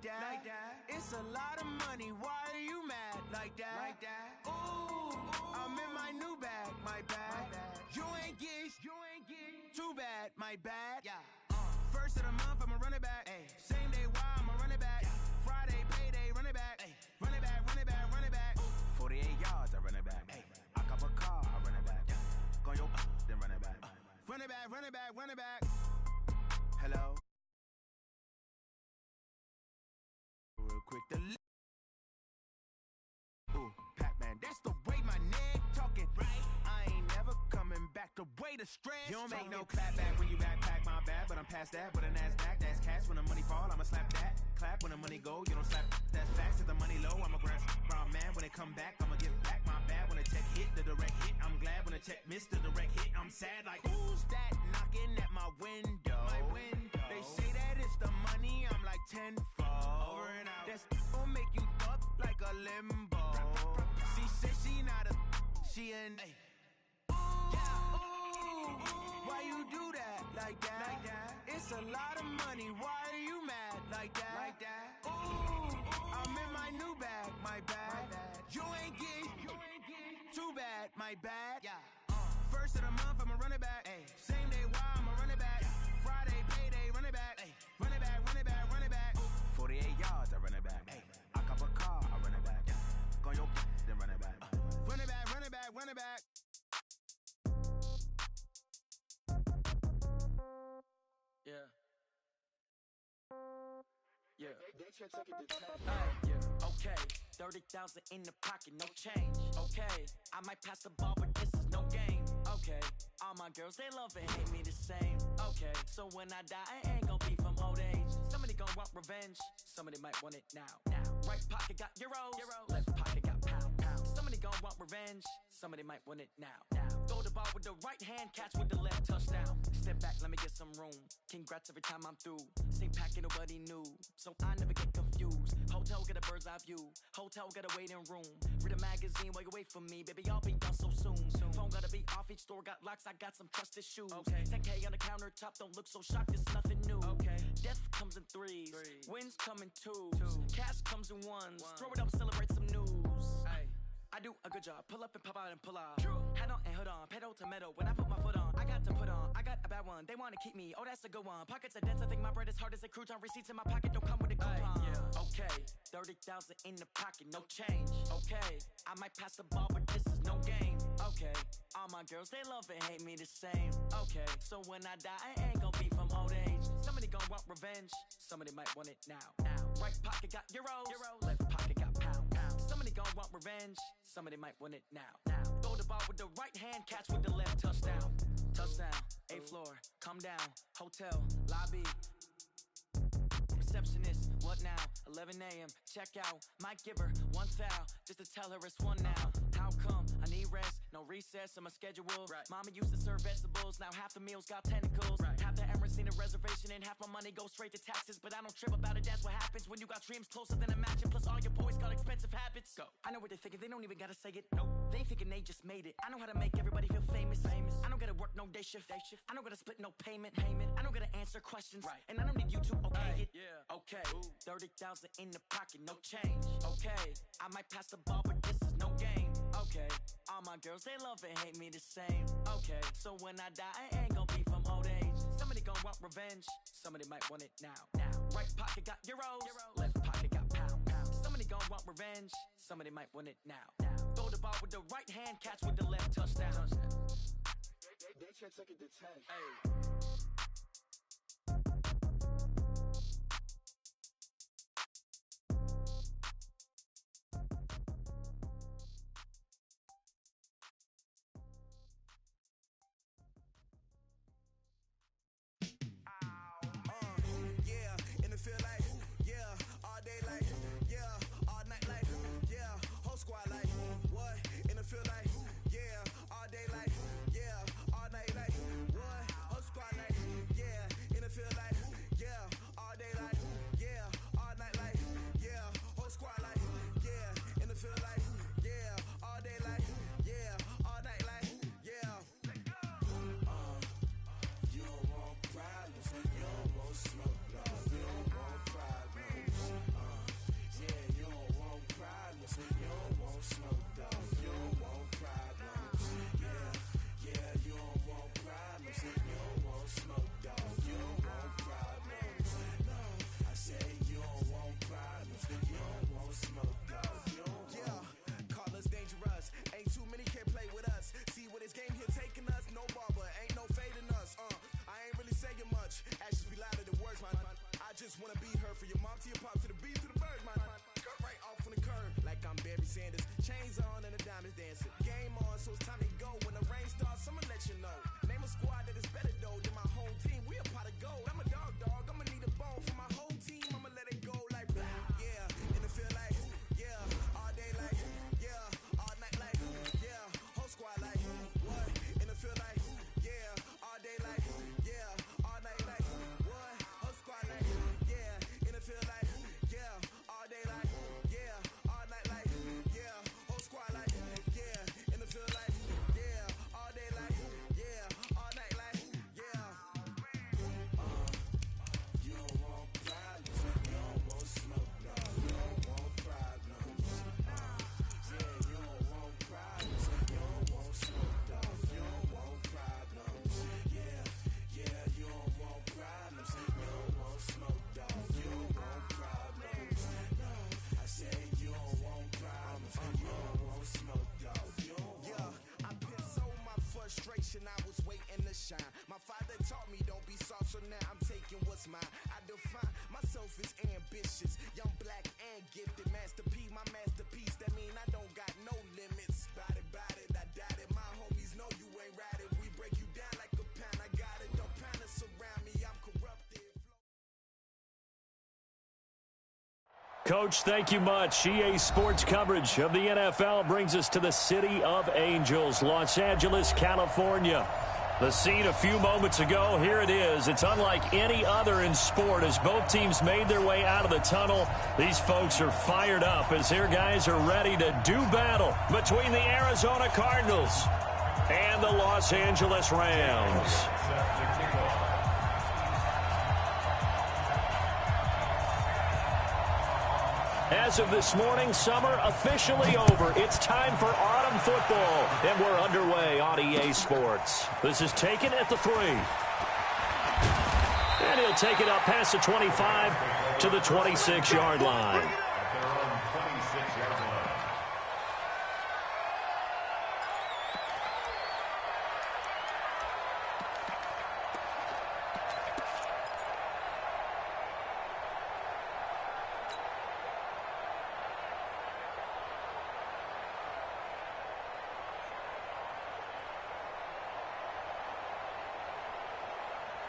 like that. It's a lot of money, why are you mad like that? Ooh, I'm in my new bag, my bad. You ain't get too bad, my bad. Yeah. First of the month, I'ma run it back. Same day, why I'ma run it back. Friday, payday, run it back. Run it back, run it back, run it back. 48 yards, I run it back. I cop a car, I run it back. Go your then run it back. Run it back, run it back, run it back. Hello. Real quick, ooh, Pac-Man, that's the way my neck talking, right? I ain't never coming back the way the stress. You don't make no clap back when you backpack, my bad, but I'm past that. But a NASDAQ, that's cash. When the money fall, I'ma slap that. Clap when the money go, you don't slap. That's facts. If the money low, I'ma grab brown man. When it come back, I'ma give back my bad. When the check hit, the direct hit, I'm glad. When the check missed, the direct hit, I'm sad. Like, who's that knocking at my window? They say that it's the money, I'm like tenfold. Over and out. That's gon' make you up like a limbo. She said she not a, she an. Why you do that like that? It's a lot of money, why are you mad like that? Ooh, I'm in my new bag, my bad. You ain't get too bad, my bad. Yeah. First of the month, I'ma run it back. Same day, why I'ma run it back. Friday, payday, run it back. Run it back, run it back, run it back. 48 yards, I run it back. I cop a car, I run it back. Go your then run it back. Run it back, run it back, run it back. Yeah. Yeah. Okay. 30,000 in the pocket, no change. Okay. I might pass the ball, but this is no game. Okay. All my girls, they love and hate me the same. Okay. So when I die, I ain't gon' be from old age. Somebody gon' want revenge. Somebody might want it now. Right pocket got euros. Left pocket got pound. Somebody gon' want revenge. Somebody might want it now. Throw the ball with the right hand, catch with the left, touchdown. Step back, let me get some room. Congrats every time I'm through. Same packet, nobody knew. So I never get confused. Hotel get a bird's eye view. Hotel get a waiting room. Read a magazine while you wait for me. Baby, I'll be done so soon. Phone gotta be off, each store got locks. I got some trusted shoes. 10K on the countertop, don't look so shocked, it's nothing new. Death comes in threes. Wins come in twos. Cash comes in ones. Throw it up, celebrate some news. I do a good job, pull up and pop out and pull off. Hat on and hood on, pedal to metal. When I put my foot on, I got to put on. I got a bad one, they wanna keep me, oh that's a good one. Pockets are dense, I think my bread is hard as a crouton. Receipts in my pocket don't come with a coupon. Okay, 30,000 in the pocket, no change. Okay, I might pass the ball, but this is no game. Okay, all my girls, they love and hate me the same. Okay, so when I die, I ain't gon' be from old age. Somebody gon' want revenge, somebody might want it now. Right pocket got euros, left pocket got pound. Somebody gon' want revenge, somebody might want it now. Throw the ball with the right hand, catch with the left, touchdown. Touchdown, 8th floor, come down, hotel, lobby. Receptionist, what now? 11 a.m., check out. Might give her one foul, just to tell her it's one now. How come? I need rest, no recess in my schedule. Mama used to serve vegetables, now half the meals got tentacles. Half the Emirates need a reservation and half my money goes straight to taxes. But I don't trip about it, that's what happens when you got dreams closer than a matching. Plus all your boys got expensive habits. Go. I know what they're thinking, they don't even gotta say it. Nope. They thinking they just made it. I know how to make everybody feel famous. I don't gotta work no day shift. I don't gotta split no payment. I don't gotta answer questions. And I don't need you to okay it. Okay, 30,000 in the pocket, no change. Okay, I might pass the ball, but this is no game. Okay, all my girls, they love and hate me the same. Okay, so when I die, I ain't gon' be from old age. Somebody gon' want revenge, somebody might want it now. Right pocket got euros, left pocket got pound. Somebody gon' want revenge, somebody might want it now. Throw the ball with the right hand, catch with the left, touchdown. They can't take it to 10. Feel like, yeah, all day like, yeah, all night like, yeah, whole squad like, what? In the feel like, yeah, all day like, yeah, all night like, what? Whole squad like, yeah, in the feel like, yeah, all day like, yeah, all night like, yeah, whole squad like, yeah, in the feel like, yeah, all day like, yeah, all night like, yeah. You don't want problems, you don't want smoke, no. You don't want problems. Sanders. Chains on and the diamonds dancing. Game on, so it's time to go. When the rain starts, I'ma let you know. Name a squad that is better though than my home team. We a pot of gold. I'm a dog. I'ma need a bone for my whole team. I'ma let it go like yeah. In the field like yeah. All day like yeah. All night like yeah. Whole squad like what? In the field like yeah. All day like yeah. All night like what? Whole squad like yeah. In the field like yeah. All day like yeah. All night like yeah. Whole squad like yeah. In the field like yeah. All day like yeah. All night like yeah. You don't want problems, you don't want smoke, no. You don't want problems. Yeah, you don't want problems, you don't want smoke, no. You don't want problems. Yeah, you don't want problems, you don't want smoke, dog. You don't want problems. No, I said you don't want problems, you don't want smoke, dog. You don't want. I put so my frustration, I was waiting to shine. My father taught me don't be soft, so now I'm taking what's mine. I define myself as ambitious, young, black, and gifted. Master P, my masterpiece. That mean I don't got no limits. Bout it, I doubt it. My homies know you ain't ride it. We break you down like a pound. I got it. Don't panic surround me. I'm corrupted. Coach, thank you much. EA Sports coverage of the NFL brings us to the City of Angels, Los Angeles, California. The scene a few moments ago, here it is. It's unlike any other in sport as both teams made their way out of the tunnel. These folks are fired up as their guys are ready to do battle between the Arizona Cardinals and the Los Angeles Rams. As of this morning, summer officially over. It's time for autumn football, and we're underway on EA Sports. This is taken at the 3. And he'll take it up past the 25 to the 26-yard line.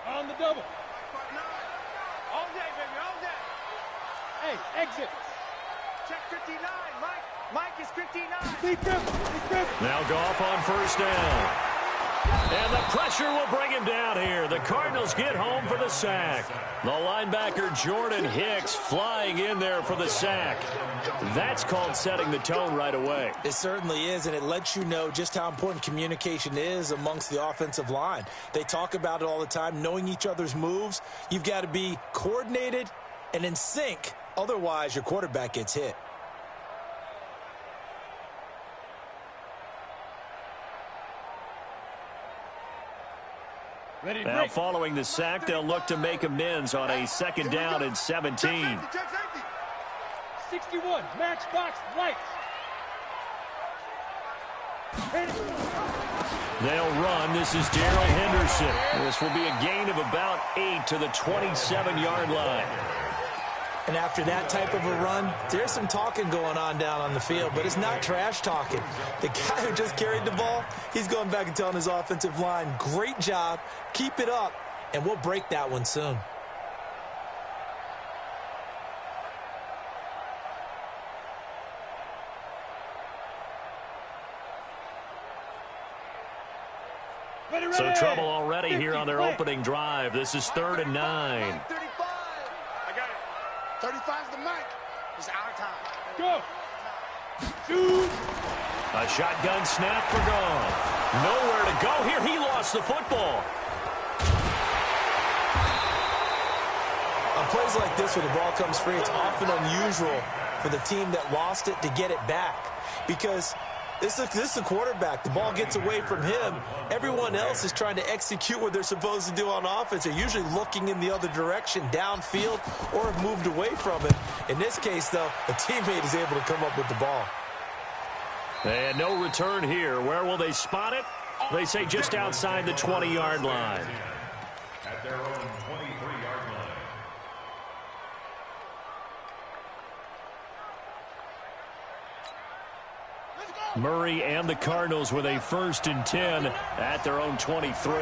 On the double. All day, baby, all day. Hey, exit. Check 59, Mike. Mike is 59. Now Goff on first down. And the pressure will bring him down here. The Cardinals get home for the sack. The linebacker Jordan Hicks flying in there for the sack. That's called setting the tone right away. It certainly is, and it lets you know just how important communication is amongst the offensive line. They talk about it all the time, knowing each other's moves. You've got to be coordinated and in sync. Otherwise, your quarterback gets hit. Now following the sack, they'll look to make amends on a second down and 17. 61, matchbox lights. They'll run. This is Darrell Henderson. This will be a gain of about 8 to the 27-yard line. And after that type of a run, there's some talking going on down on the field, but it's not trash talking. The guy who just carried the ball, he's going back and telling his offensive line, great job, keep it up, and we'll break that one soon. So trouble already here on their opening drive. This is 3rd and 9. 35's the mic. It's our time. Go. Shoot. A shotgun snap for Goff. Nowhere to go here. He lost the football. On plays like this where the ball comes free, it's often unusual for the team that lost it to get it back. Because this is the quarterback. The ball gets away from him. Everyone else is trying to execute what they're supposed to do on offense. They're usually looking in the other direction, downfield, or have moved away from it. In this case, though, a teammate is able to come up with the ball. And no return here. Where will they spot it? They say just outside the 20-yard line. At their own 23-yard line. Murray and the Cardinals with a 1st and 10 at their own 23.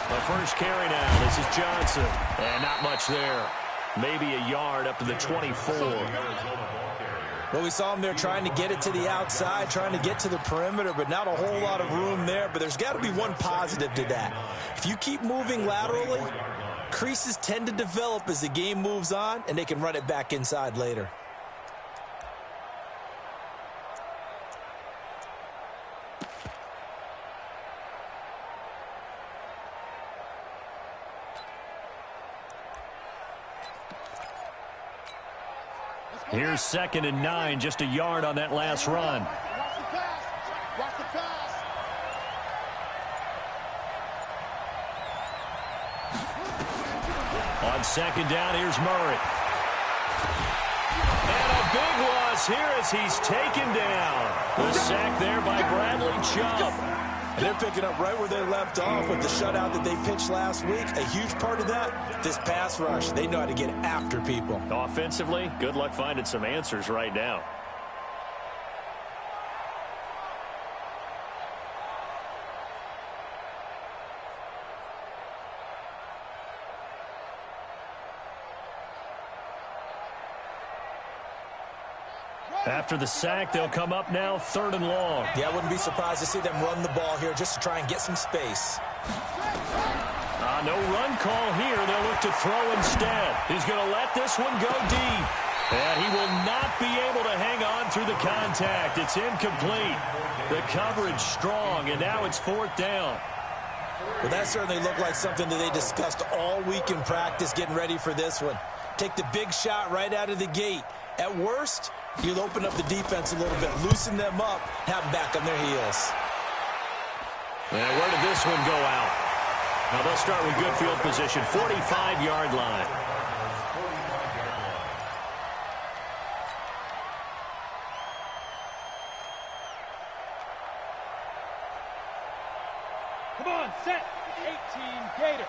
The first carry now. This is Johnson. And not much there. Maybe a yard up to the 24. Well, we saw him there trying to get it to the outside, trying to get to the perimeter, but not a whole lot of room there. But there's got to be one positive to that. If you keep moving laterally, creases tend to develop as the game moves on, and they can run it back inside later. Here's 2nd and 9, just a yard on that last run. Watch the pass. On 2nd down, here's Murray. And a big loss here as he's taken down. The sack there by Bradley Chubb. And they're picking up right where they left off with the shutout that they pitched last week. A huge part of that, this pass rush. They know how to get after people. Offensively, good luck finding some answers right now. After the sack, they'll come up now 3rd and long. Yeah, I wouldn't be surprised to see them run the ball here just to try and get some space. No run call here. They'll look to throw instead. He's going to let this one go deep. And he will not be able to hang on through the contact. It's incomplete. The coverage strong, and now it's 4th down. Well, that certainly looked like something that they discussed all week in practice getting ready for this one. Take the big shot right out of the gate. At worst, you'll open up the defense a little bit, loosen them up, have them back on their heels. And where did this one go out? Now they'll start with good field position, 45-yard line. Come on, set. 18 Gator.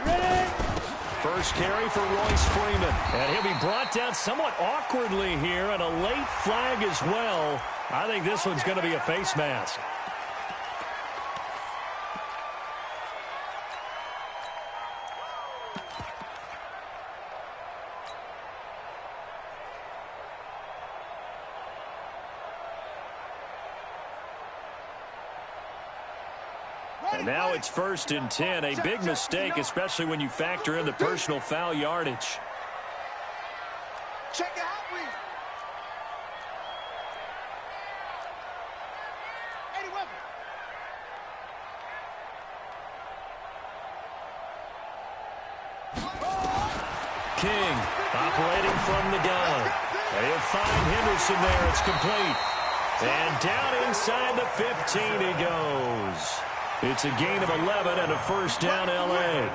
Ready. First carry for Royce Freeman. And he'll be brought down somewhat awkwardly here, and a late flag as well. I think this one's going to be a face mask. And now it's 1st and 10. A big mistake, especially when you factor in the personal foul yardage. Check it out, please. Eddie Weber. King operating from the gun. And he'll find Henderson there. It's complete. And down inside the 15 he goes. It's a gain of 11 and a 1st down, L.A.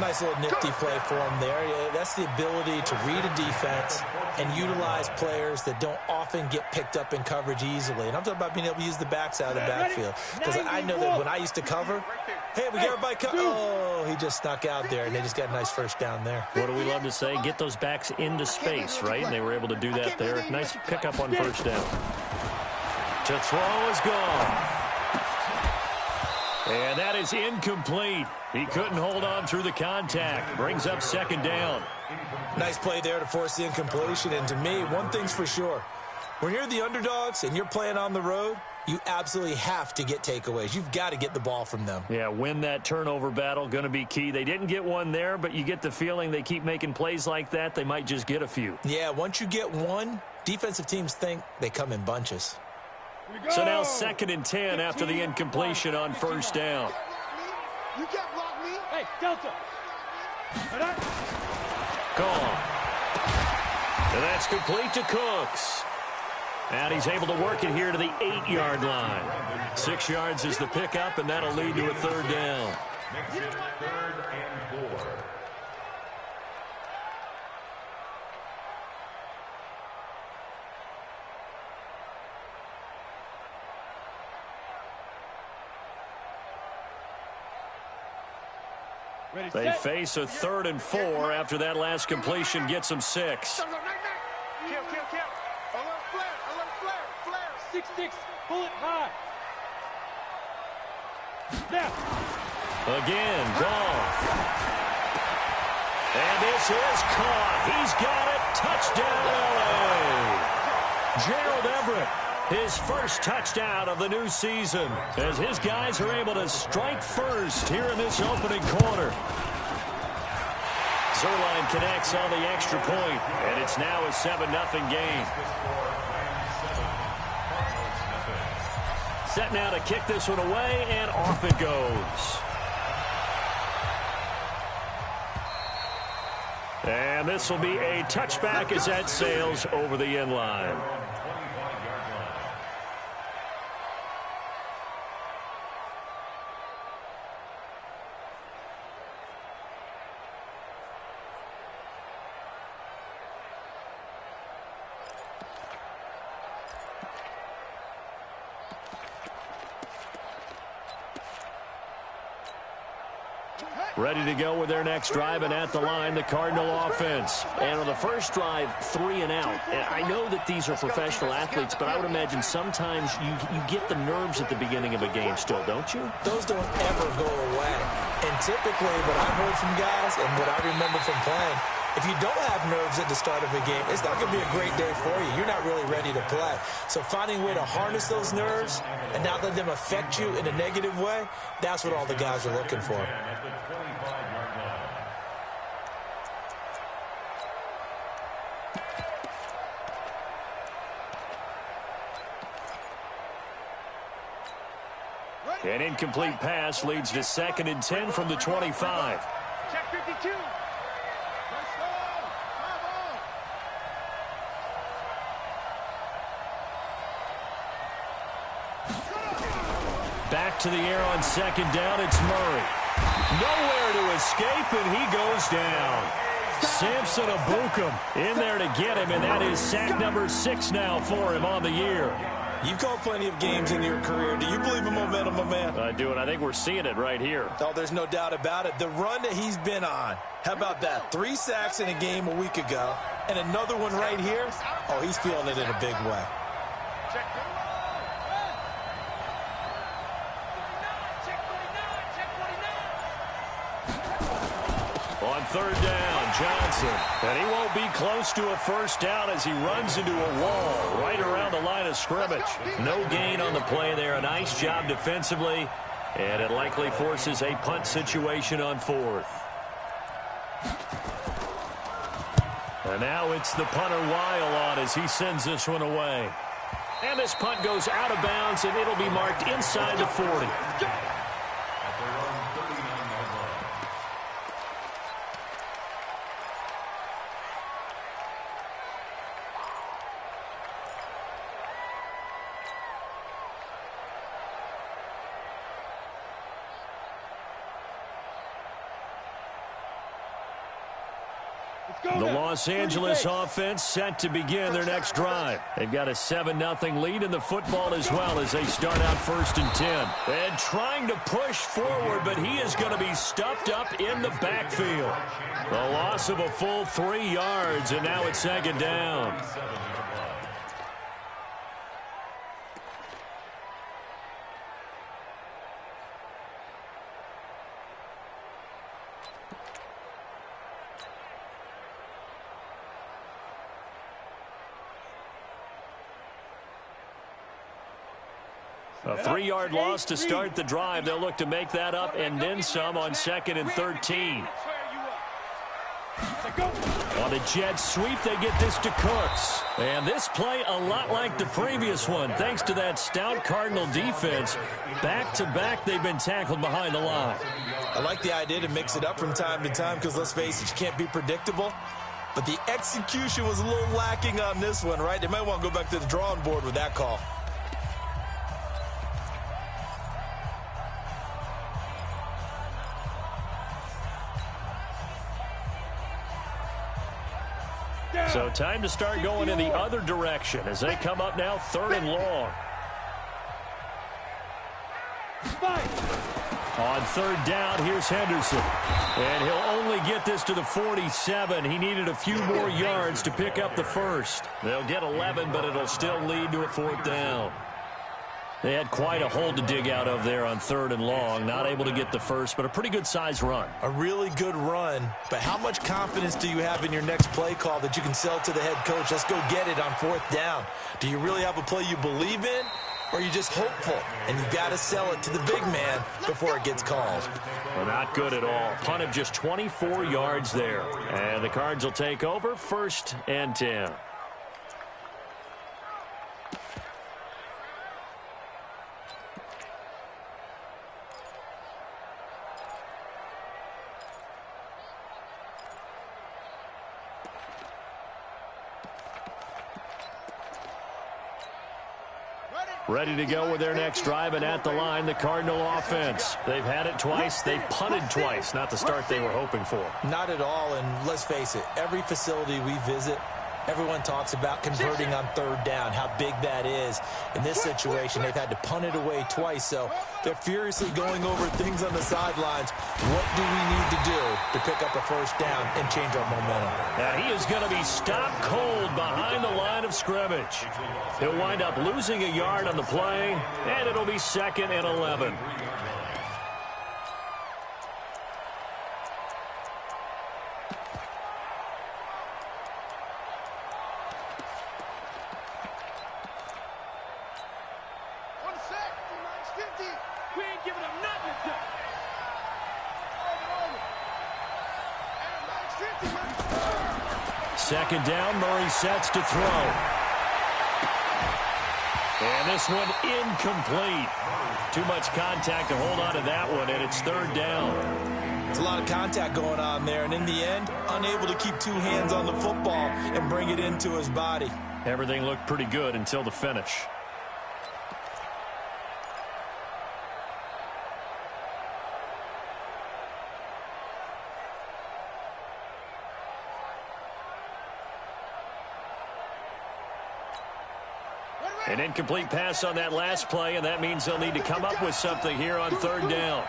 Nice little nifty play for him there. That's the ability to read a defense and utilize players that don't often get picked up in coverage easily. And I'm talking about being able to use the backs out of the backfield. Because I know that when I used to cover, hey, we get everybody covered. Oh, he just snuck out there, and they just got a nice 1st down there. What do we love to say? Get those backs into space, right? And they were able to do that there. Nice pickup on 1st down. To throw is gone. And that is incomplete. He couldn't hold on through the contact. Brings up 2nd down. Nice play there to force the incompletion. And to me, one thing's for sure. When you're the underdogs and you're playing on the road, you absolutely have to get takeaways. You've got to get the ball from them. Yeah, win that turnover battle, going to be key. They didn't get one there, but you get the feeling they keep making plays like that, they might just get a few. Yeah, once you get one, defensive teams think they come in bunches. So now 2nd and 10 after the incompletion on 1st down. You can't block me. Hey, Delta. Gone. And that's complete to Cooks. And he's able to work it here to the 8-yard line. 6 yards is the pickup, and that'll lead to a 3rd down. 3rd and 4. They face a 3rd and 4 after that last completion gets them 6. Kill. Alert flare. 6-6, bullet high. Snap. Again, Goff. And this is caught. He's got it. Touchdown, LA. Gerald Everett, his first touchdown of the new season, as his guys are able to strike first here in this opening quarter. Zerline connects on the extra point, and it's now a 7-0 game. Set now to kick this one away, and off it goes. And this will be a touchback as that sails over the end line. Ready to go with their next drive, and at the line, the Cardinal offense. And on the first drive, 3 and out. And I know that these are professional athletes, but I would imagine sometimes you get the nerves at the beginning of a game still, don't you? Those don't ever go away. And typically, what I've heard from guys and what I remember from playing, if you don't have nerves at the start of a game, it's not going to be a great day for you. You're not really ready to play. So finding a way to harness those nerves and not let them affect you in a negative way, that's what all the guys are looking for. An incomplete pass leads to 2nd and 10 from the 25. Check 52. Back to the air on 2nd down, it's Murray. Nowhere to escape, and he goes down. Samson Abukum in there to get him, and that is sack number 6 now for him on the year. You've called plenty of games in your career. Do you believe in momentum, my man? I do, and I think we're seeing it right here. Oh, there's no doubt about it. The run that he's been on. How about that? 3 sacks in a game a week ago, and another one right here. Oh, he's feeling it in a big way. On 3rd down, Johnson. And he won't be close to a first down as he runs into a wall right around the line of scrimmage. No gain on the play there. A nice job defensively. And it likely forces a punt situation on 4th. And now it's the punter Weil on as he sends this one away. And this punt goes out of bounds, and it'll be marked inside the 40. The Los Angeles offense set to begin their next drive. They've got a 7-0 lead in the football as well as they start out 1st and 10. And trying to push forward, but he is going to be stuffed up in the backfield. The loss of a full 3 yards, and now it's 2nd down. A 3-yard loss to start the drive. They'll look to make that up and then some on 2nd and 13. On the jet sweep, they get this to Cooks. And this play a lot like the previous one. Thanks to that stout Cardinal defense, back-to-back they've been tackled behind the line. I like the idea to mix it up from time to time because, let's face it, you can't be predictable. But the execution was a little lacking on this one, right? They might want to go back to the drawing board with that call. So time to start going in the other direction as they come up now 3rd and long. On third down, here's Henderson. And he'll only get this to the 47. He needed a few more yards to pick up the first. They'll get 11, but it'll still lead to a fourth down. They had quite a hole to dig out of there on third and long. Not able to get the first, but a pretty good-sized run. A really good run, but how much confidence do you have in your next play call that you can sell to the head coach? Let's go get it on fourth down. Do you really have a play you believe in, or are you just hopeful? And you got to sell it to the big man before it gets called. Well, not good at all. Punt of just 24 yards there. And the Cards will take over, 1st and 10. Ready to go with their next drive, and at the line, the Cardinal offense. They've had it twice. They've punted twice. Not the start they were hoping for. Not at all, and let's face it, every facility we visit, everyone talks about converting on third down, how big that is. In this situation, they've had to punt it away twice, so they're furiously going over things on the sidelines. What do we need to do to pick up a first down and change our momentum? Now, he is going to be stopped cold behind the line of scrimmage. He'll wind up losing a yard on the play, and it'll be 2nd and 11. Second down, Murray sets to throw. And this one incomplete. Too much contact to hold on to that one, and it's 3rd down. There's a lot of contact going on there, and in the end, unable to keep 2 hands on the football and bring it into his body. Everything looked pretty good until the finish. An incomplete pass on that last play, and that means they'll need to come up with something here on 3rd down.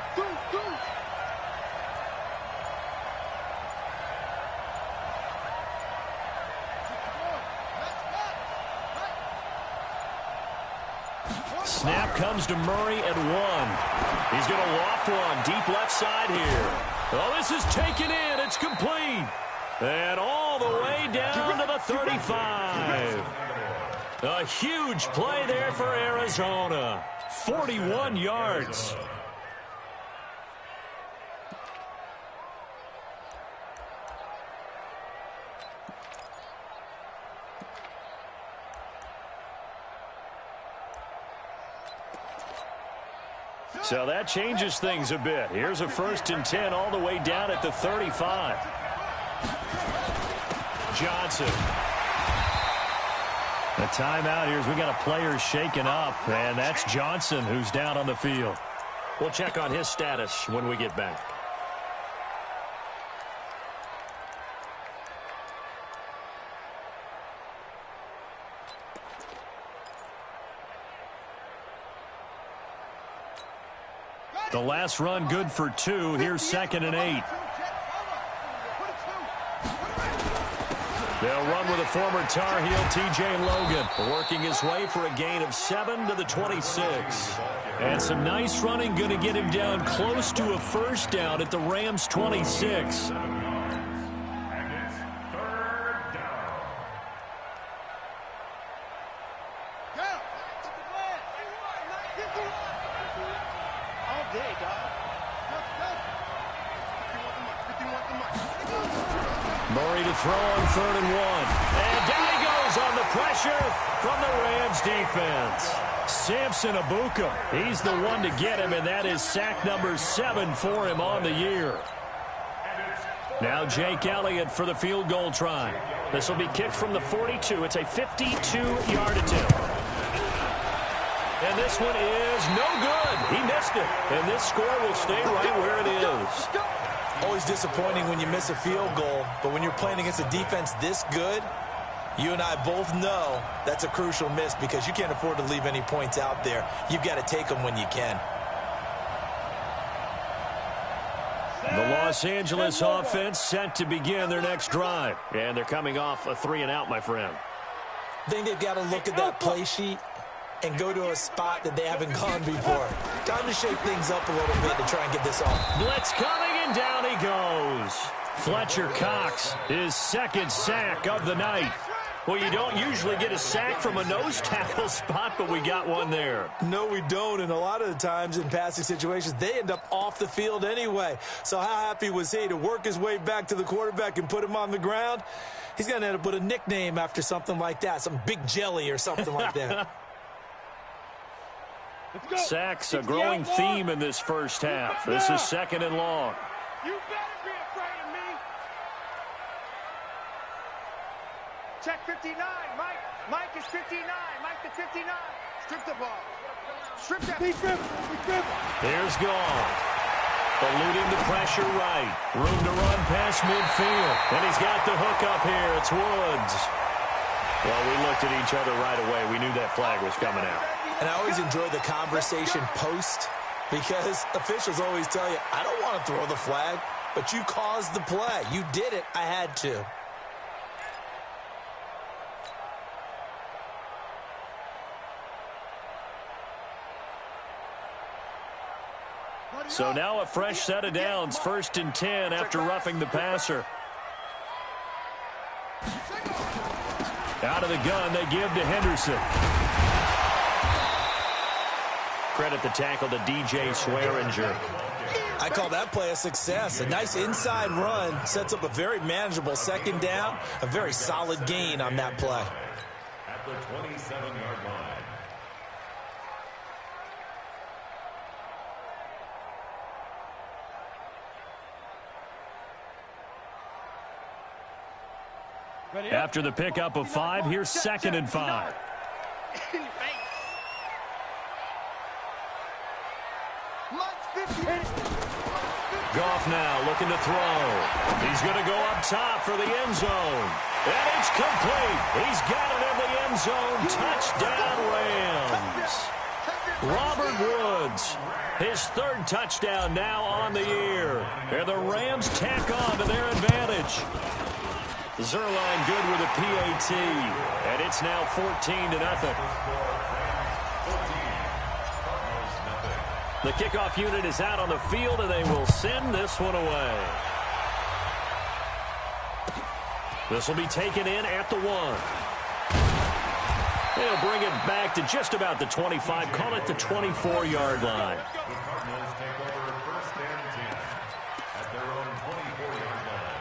Snap comes to Murray at 1. He's going to loft one deep left side here. Oh, this is taken in. It's complete. And all the way down to the 35. A huge play there for Arizona. 41 yards. So that changes things a bit. Here's a 1st and 10 all the way down at the 35. Johnson. A timeout here as we got a player shaken up, and that's Johnson who's down on the field. We'll check on his status when we get back. The last run good for 2. Here's 2nd and 8. They'll run with a former Tar Heel, T.J. Logan, working his way for a gain of 7 to the 26. And some nice running, going to get him down close to a first down at the Rams' 26. And it's 3rd down. All day, dog. Murray to throw on 3rd and 1. And down he goes on the pressure from the Rams defense. Samson Abuka, he's the one to get him, and that is sack number 7 for him on the year. Now Jake Elliott for the field goal try. This will be kicked from the 42. It's a 52-yard attempt. And this one is no good. He missed it. And this score will stay right where it is. Always disappointing when you miss a field goal, but when you're playing against a defense this good, you and I both know that's a crucial miss because you can't afford to leave any points out there. You've got to take them when you can. The Los Angeles offense set to begin their next drive. And they're coming off a 3-and-out, my friend. I think they've got to look at that play sheet and go to a spot that they haven't gone before. Time to shake things up a little bit to try and get this off. Blitz coming, and down he goes. Fletcher Cox, his second sack of the night. Well, you don't usually get a sack from a nose tackle spot, but we got one there. No, we don't, and a lot of the times in passing situations, they end up off the field anyway. So how happy was he to work his way back to the quarterback and put him on the ground? He's going to end up with a nickname after something like that, some Big Jelly or something like that. Sacks, a growing theme in this first half. This is 2nd and long. You better be afraid of me. Check 59. Mike is 59. Mike to 59. Strip the ball. Strip that. Here's Gall. Eluding the pressure right. Room to run past midfield. And he's got the hook up here. It's Woods. Well, we looked at each other right away. We knew that flag was coming out. And I always enjoy the conversation post because officials always tell you, I don't want to throw the flag, but you caused the play. You did it. I had to. So now a fresh set of downs, 1st and 10 after roughing the passer. Out of the gun, they give to Henderson. Credit the tackle to DJ Swearinger. I call that play a success. A nice inside run sets up a very manageable 2nd down, a very solid gain on that play. At the 27-yard line. After the pickup of 5, here's 2nd and 5. Goff now looking to throw. He's going to go up top for the end zone. And it's complete. He's got it in the end zone. Touchdown, Rams. Robert Woods, his 3rd touchdown now on the year. And the Rams tack on to their advantage. Zerline good with a PAT. And it's now 14-0. The kickoff unit is out on the field, and they will send this one away. This will be taken in at the 1. They'll bring it back to just about the 25, call it the 24-yard line. The Cardinals take over 1st and 10 at their own 24-yard line.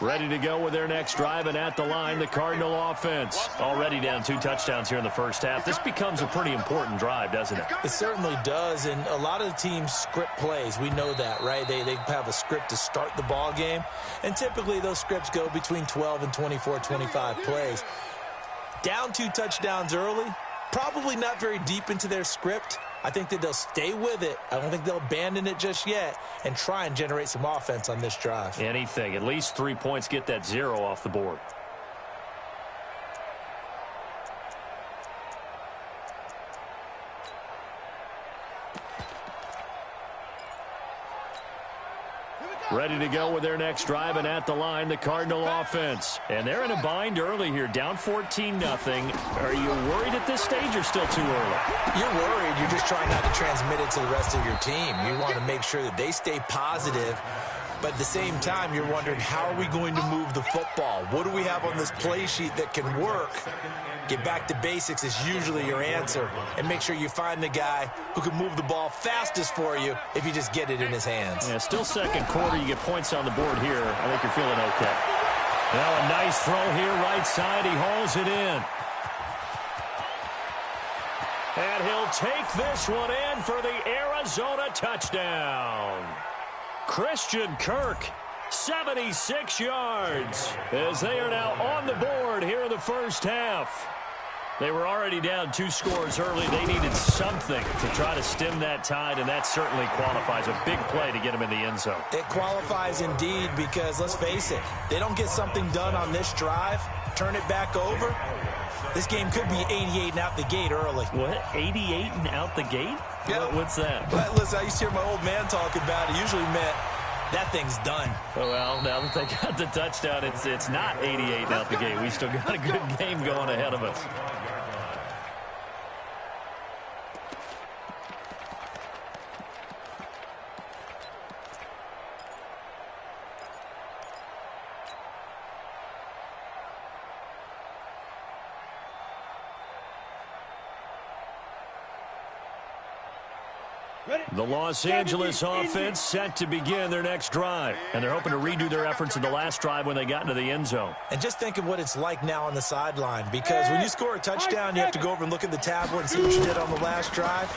Ready to go with their next drive, and at the line, the Cardinal offense. Already down 2 touchdowns here in the first half. This becomes a pretty important drive, doesn't it? It certainly does, and a lot of the teams script plays. We know that, right? They have a script to start the ball game, and typically those scripts go between 12 and 24, 25 plays. Down 2 touchdowns early, probably not very deep into their script. I think that they'll stay with it. I don't think they'll abandon it just yet and try and generate some offense on this drive. Anything. At least 3 points, get that 0 off the board. Ready to go with their next drive, and at the line, the Cardinal offense. And they're in a bind early here, down 14-0. Are you worried at this stage or still too early? You're worried. You're just trying not to transmit it to the rest of your team. You want to make sure that they stay positive. But at the same time, you're wondering, how are we going to move the football? What do we have on this play sheet that can work? Get back to basics is usually your answer. And make sure you find the guy who can move the ball fastest for you if you just get it in his hands. Yeah, still second quarter. You get points on the board here. I think you're feeling okay. Now a nice throw here, right side. He hauls it in. And he'll take this one in for the Arizona touchdown. Christian Kirk 76 yards as they are now on the board here in the first half. They were already down 2 scores early. They needed something to try to stem that tide, and that certainly qualifies. A big play to get them in the end zone. It qualifies indeed because, let's face it, they don't get something done on this drive, turn it back over, this game could be 88 and out the gate early. What? 88 and out the gate? Yeah. What's that? But listen, I used to hear my old man talk about it. Usually meant that thing's done. Well, now that they got the touchdown, it's not 88 out the gate. We still got a good game going ahead of us. The Los Angeles offense set to begin their next drive. And they're hoping to redo their efforts in the last drive when they got into the end zone. And just think of what it's like now on the sideline. Because when you score a touchdown, you have to go over and look at the tablet and see what you did on the last drive.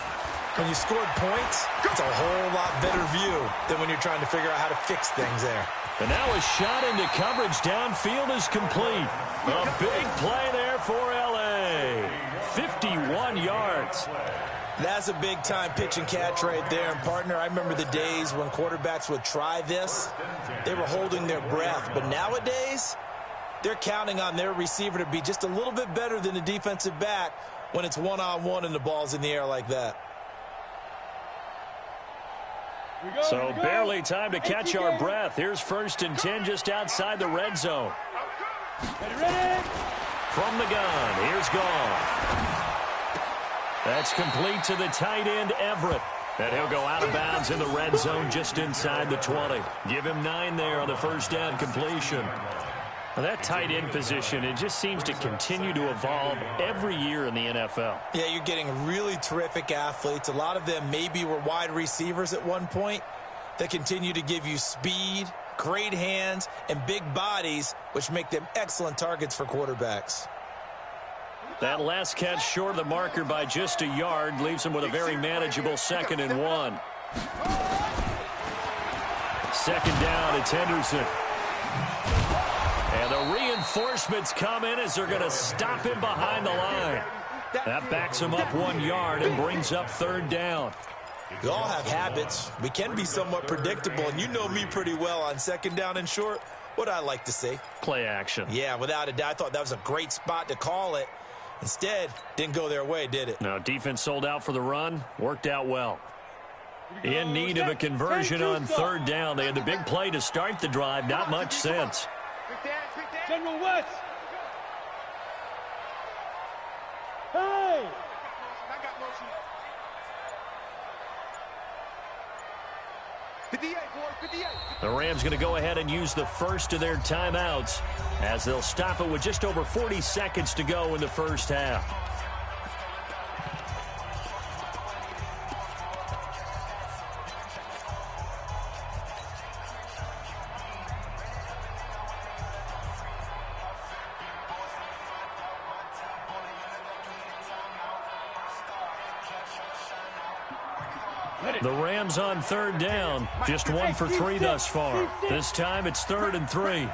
When you scored points, it's a whole lot better view than when you're trying to figure out how to fix things there. And now a shot into coverage downfield is complete. A big play there for L.A. 51 yards. That's a big-time pitch and catch right there. And, partner, I remember the days when quarterbacks would try this. They were holding their breath. But nowadays, they're counting on their receiver to be just a little bit better than the defensive back when it's one-on-one and the ball's in the air like that. So barely time to catch our breath. Here's 1st and 10 just outside the red zone. From the gun, here's Goff. That's complete to the tight end, Everett. And he'll go out of bounds in the red zone just inside the 20. Give him 9 there on the first down completion. Well, that tight end position, it just seems to continue to evolve every year in the NFL. Yeah, you're getting really terrific athletes. A lot of them maybe were wide receivers at one point that continue to give you speed, great hands, and big bodies, which make them excellent targets for quarterbacks. That last catch short of the marker by just a yard leaves him with a very manageable 2nd and 1. 2nd down, it's Henderson. And the reinforcements come in as they're going to stop him behind the line. That backs him up 1 yard and brings up 3rd down. We all have habits. We can be somewhat predictable, and you know me pretty well on 2nd down and short. What I like to say? Play action. Yeah, without a doubt. I thought that was a great spot to call it. Instead, didn't go their way, did it? No, defense sold out for the run. Worked out well. In need of a conversion on 3rd down. They had the big play to start the drive. Not much sense. General West. Hey! The Rams going to go ahead and use the first of their timeouts as they'll stop it with just over 40 seconds to go in the first half. The Rams on 3rd down. Just 1 for 3 thus far. This time it's 3rd and 3.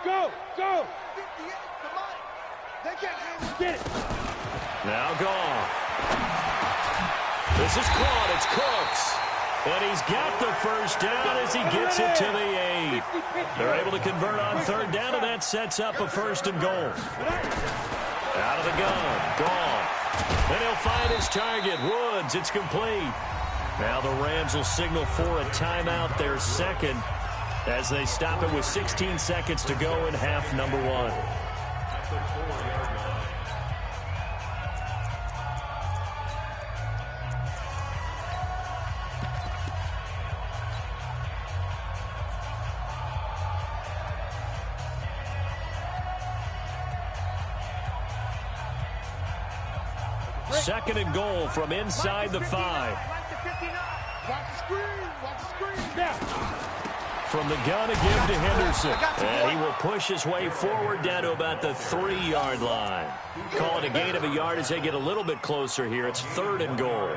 Go! Get it! Now Goff. This is caught. It's Cooks. And he's got the first down as he gets it to the 8. They're able to convert on 3rd down, and that sets up a 1st and goal. Out of the gun. Goff. And he'll find his target, Woods. It's complete. Now the Rams will signal for a timeout, their 2nd, as they stop it with 16 seconds to go in half number 1. Second and goal from inside the 5. From the gun, a give to Henderson. And he will push his way forward down to about the 3-yard line. Call it a gain of a yard as they get a little bit closer here. It's 3rd and goal.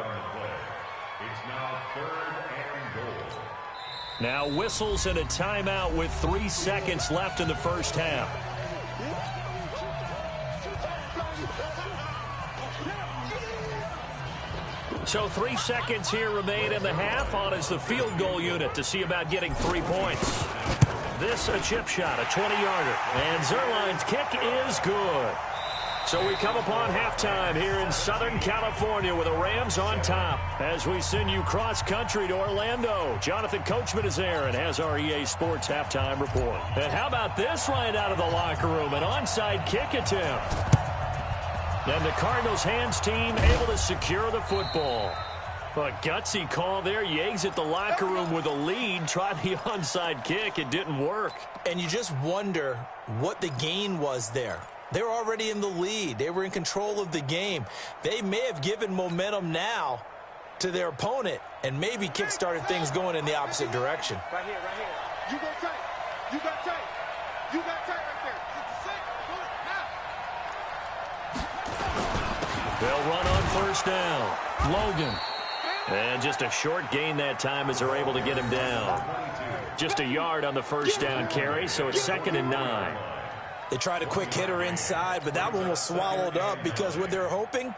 It's now 3rd and goal. Now whistles and a timeout with 3 seconds left in the first half. So 3 seconds here remain in the half. On is the field goal unit to see about getting 3 points. This a chip shot, a 20-yarder. And Zerline's kick is good. So we come upon halftime here in Southern California with the Rams on top. As we send you cross-country to Orlando, Jonathan Coachman is there and has our EA Sports halftime report. And how about this right out of the locker room? An onside kick attempt. And the Cardinals hands team able to secure the football. A gutsy call there. You exit the locker room with a lead. Try the onside kick. It didn't work. And you just wonder what the gain was there. They were already in the lead. They were in control of the game. They may have given momentum now to their opponent and maybe kick-started things going in the opposite direction. Right here, right here. You go tight. You got tight. You got tight right there. They'll run on first down. Logan. And just a short gain that time as they're able to get him down. Just a yard on the first down carry, so it's 2nd and 9. They tried a quick hitter inside, but that one was swallowed up because what they're hoping,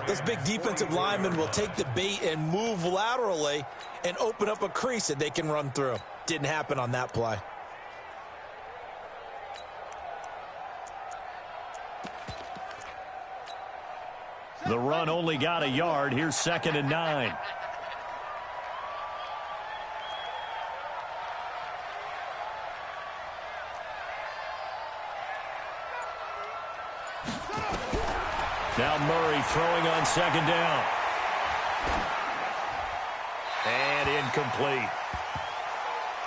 those big defensive linemen will take the bait and move laterally and open up a crease that they can run through. Didn't happen on that play. The run only got a yard. Here's 2nd and 9. Now Murray throwing on 2nd down. And incomplete.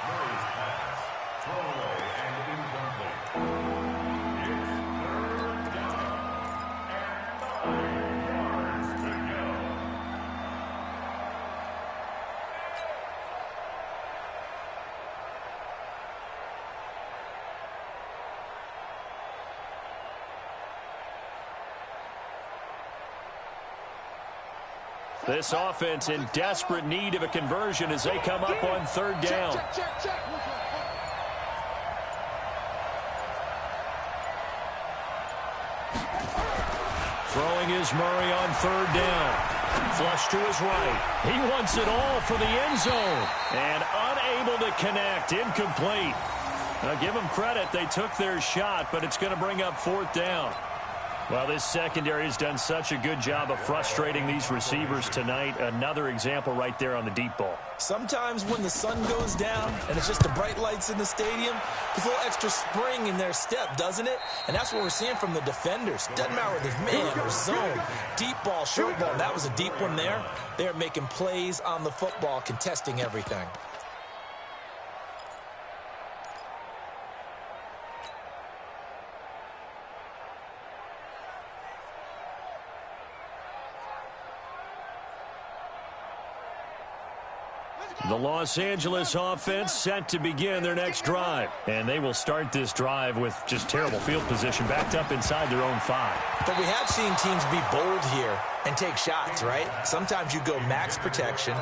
Murray's pass. Thrown away and incomplete. It's 3rd down. And 9 yards to go. This offense in desperate need of a conversion as they come up on 3rd down. Throwing is Murray on 3rd down. Flush to his right. He wants it all for the end zone. And unable to connect. Incomplete. Now give them credit. They took their shot, but it's going to bring up 4th down. Well, this secondary has done such a good job of frustrating these receivers tonight. Another example right there on the deep ball. Sometimes when the sun goes down and it's just the bright lights in the stadium, there's a little extra spring in their step, doesn't it? And that's what we're seeing from the defenders. Doesn't matter whether it's man or zone, deep ball, short ball. That was a deep one there. They're making plays on the football, contesting everything. The Los Angeles offense set to begin their next drive. And they will start this drive with just terrible field position backed up inside their own 5. But we have seen teams be bold here and take shots, right? Sometimes you go max protection,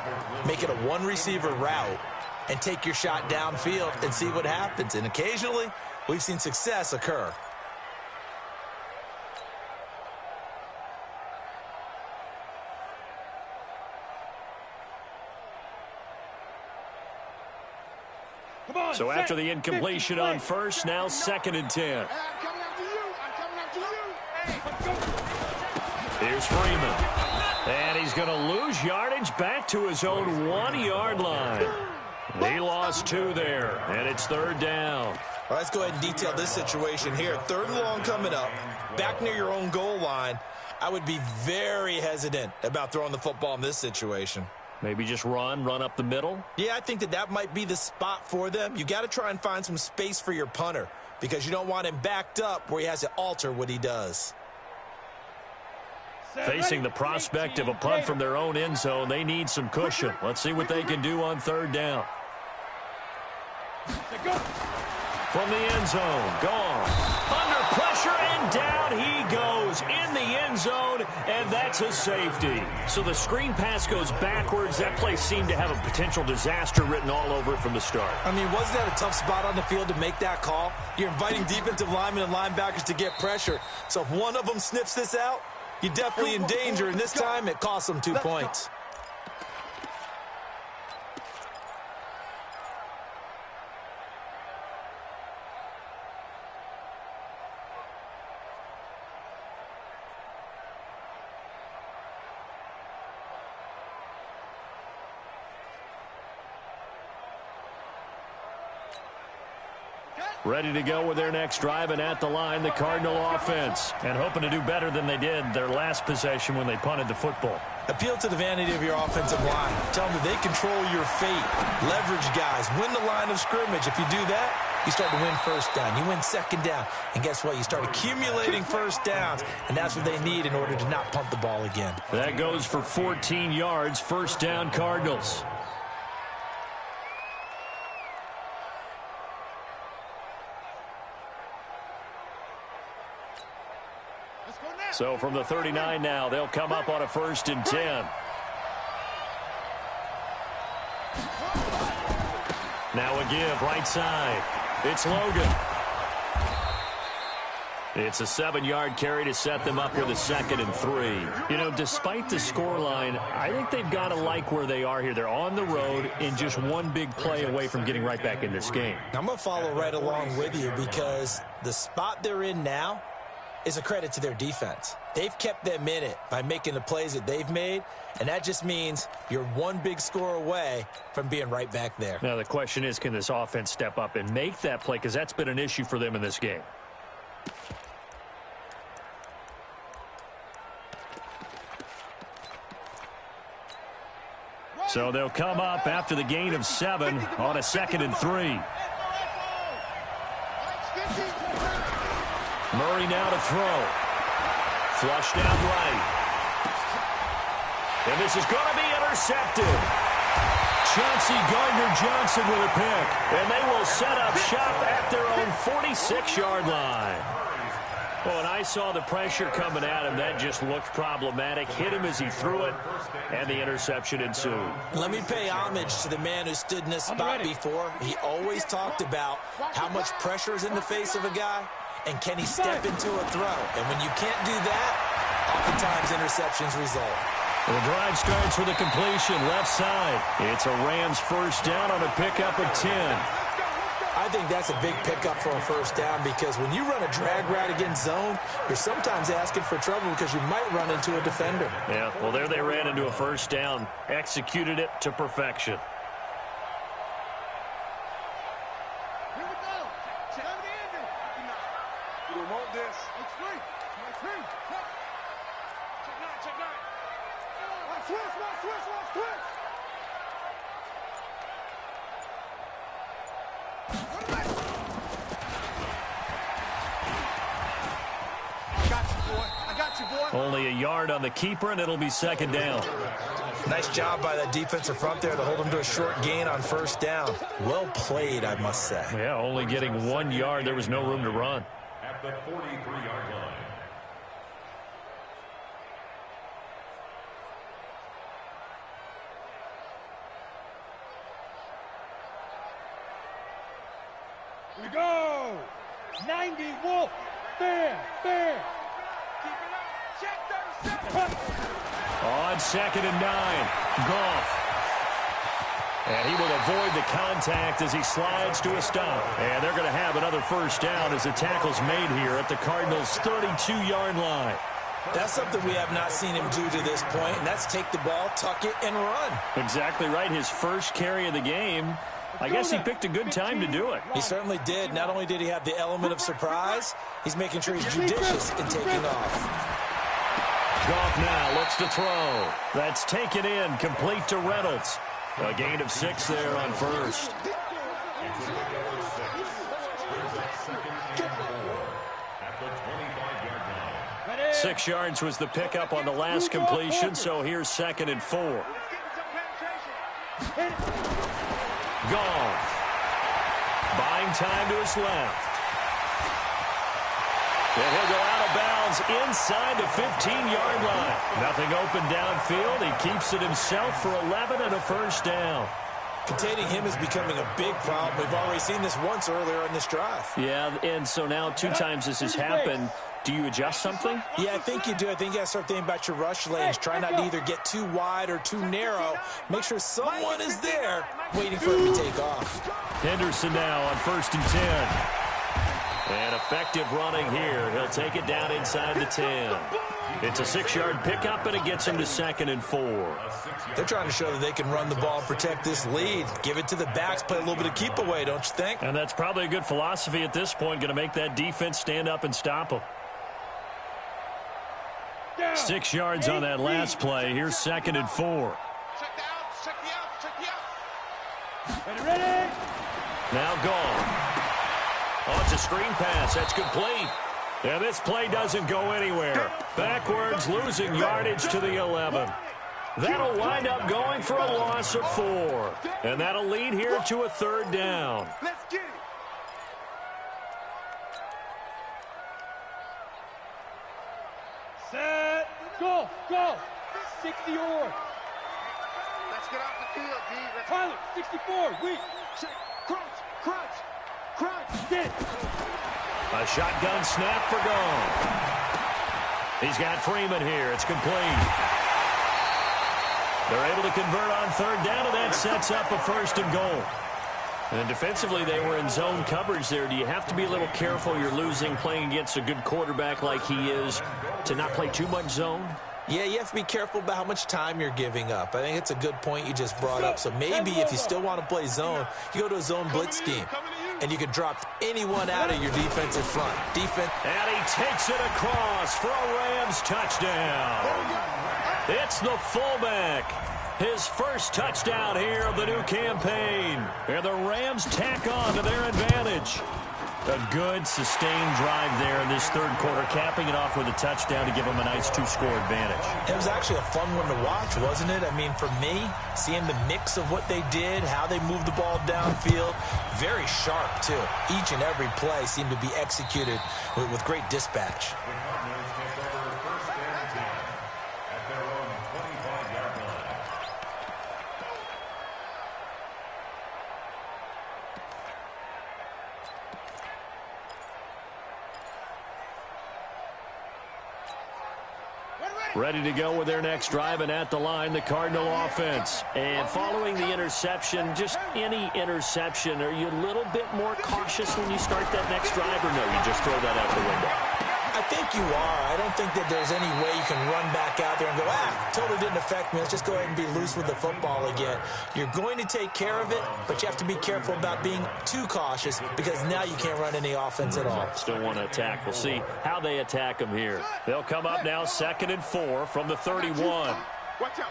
make it a one-receiver route, and take your shot downfield and see what happens. And occasionally, we've seen success occur. So after the incompletion on first, now 2nd and 10. Here's Freeman. And he's going to lose yardage back to his own 1-yard line. He lost 2 there, and it's 3rd down. Well, let's go ahead and detail this situation here. 3rd and long coming up, back near your own goal line. I would be very hesitant about throwing the football in this situation. Maybe just run up the middle? Yeah, I think that might be the spot for them. You got to try and find some space for your punter because you don't want him backed up where he has to alter what he does. Facing the prospect of a punt from their own end zone, they need some cushion. Let's see what they can do on 3rd down. From the end zone, gone. Under pressure and down down he goes in the end zone, and that's a safety. So the screen pass goes backwards. That play seemed to have a potential disaster written all over it from the start. I mean, wasn't that a tough spot on the field to make that call? You're inviting defensive linemen and linebackers to get pressure. So if one of them sniffs this out, you're definitely in danger, and this time it costs them 2 points. Ready to go with their next drive, and at the line, the Cardinal offense. And hoping to do better than they did their last possession when they punted the football. Appeal to the vanity of your offensive line. Tell them that they control your fate. Leverage guys. Win the line of scrimmage. If you do that, you start to win first down. You win second down. And guess what? You start accumulating first downs. And that's what they need in order to not punt the ball again. That goes for 14 yards. First down, Cardinals. So from the 39 now, they'll come up on a 1st and 10. Now a give, right side. It's Logan. It's a 7-yard carry to set them up with a 2nd and 3. You know, despite the scoreline, I think they've got to like where they are here. They're on the road and just one big play away from getting right back in this game. I'm going to follow right along with you because the spot they're in now is a credit to their defense. They've kept them in it by making the plays that they've made, and that just means you're one big score away from being right back there. Now the question is, can this offense step up and make that play? Because that's been an issue for them in this game. So they'll come up after the gain of 7 on a 2nd and 3. Murray now to throw. Flushed out right. And this is going to be intercepted. Chauncey Gardner-Johnson with a pick. And they will set up shop at their own 46-yard line. Well, when I saw the pressure coming at him, that just looked problematic. Hit him as he threw it, and the interception ensued. Let me pay homage to the man who stood in this spot before. He always talked about how much pressure is in the face of a guy, and can he step into a throw. And when you can't do that, oftentimes interceptions result. The drive starts with a completion, left side. It's a Rams first down on a pickup of 10. I think that's a big pickup for a first down because when you run a drag route against zone, you're sometimes asking for trouble because you might run into a defender. Yeah, well, there they ran into a first down. Executed it to perfection. Here we go. Check the ending. You don't want this. It's free. It's free. Check nine. Watch switch. I got you, boy. Only a yard on the keeper, and it'll be second down. Nice job by that defensive front there to hold them to a short gain on first down. Well played, I must say. Yeah, only getting 1 yard. There was no room to run. At the 43-yard line. We go. 90 Wolf. Fair. Keep it up. Check 37. On 2nd and 9, Goff. And he will avoid the contact as he slides to a stop. And they're going to have another first down as the tackle's made here at the Cardinals' 32-yard line. That's something we have not seen him do to this point, and that's take the ball, tuck it, and run. Exactly right. His first carry of the game. I guess he picked a good time to do it. He certainly did. Not only did he have the element of surprise, he's making sure he's judicious in taking off. Goff now looks to throw. That's taken in, complete to Reynolds. A gain of 6 there on first. 6 yards was the pickup on the last completion, so here's 2nd and 4. Goff. Buying time to his left. And he'll go out of bounds ball's inside the 15-yard line. Nothing open downfield. He keeps it himself for 11 and a first down. Containing him is becoming a big problem. We've already seen this once earlier in this drive. Yeah, and so now 2 times this has happened. Do you adjust something? Yeah, I think you do. I think you got to start thinking about your rush lanes. Try not to either get too wide or too narrow. Make sure someone is there waiting for him to take off. Henderson now on 1st and 10. And effective running here. He'll take it down inside the 10. It's a 6-yard pickup, and it gets him to 2nd and 4. They're trying to show that they can run the ball and protect this lead. Give it to the backs, play a little bit of keep away, don't you think? And that's probably a good philosophy at this point, going to make that defense stand up and stop them. 6 yards on that last play. Here's 2nd and 4. Ready? Now gone. Oh, it's a screen pass. That's complete. And this play doesn't go anywhere. Backwards, losing yardage to the 11. That'll wind up going for a loss of 4. And that'll lead here to a 3rd down. Let's get it. Set. Go. 60 or. Let's get off the field, D. Tyler, 64. Weak. Crunch. Get it. A shotgun snap for gone. He's got Freeman here. It's complete. They're able to convert on 3rd down, and that sets up a 1st and goal. And defensively, they were in zone coverage there. Do you have to be a little careful? You're losing, playing against a good quarterback like he is, to not play too much zone? Yeah, you have to be careful about how much time you're giving up. I think it's a good point you just brought up. So maybe if you still want to play zone, you go to a zone blitz scheme. And you can drop anyone out of your defensive front. And he takes it across for a Rams touchdown. It's the fullback. His first touchdown here of the new campaign. And the Rams tack on to their advantage. A good, sustained drive there in this 3rd quarter, capping it off with a touchdown to give them a nice 2-score advantage. It was actually a fun one to watch, wasn't it? I mean, for me, seeing the mix of what they did, how they moved the ball downfield, very sharp, too. Each and every play seemed to be executed with great dispatch. Ready to go with their next drive, and at the line, the Cardinal offense. And following the interception, just any interception, are you a little bit more cautious when you start that next drive, or no, you just throw that out the window? I think you are. I don't think that there's any way you can run back out there and go, totally didn't affect me. Let's just go ahead and be loose with the football again. You're going to take care of it, but you have to be careful about being too cautious because now you can't run any offense at all. Still want to attack. We'll see how they attack them here. They'll come up now 2nd and 4 from the 31. Watch out.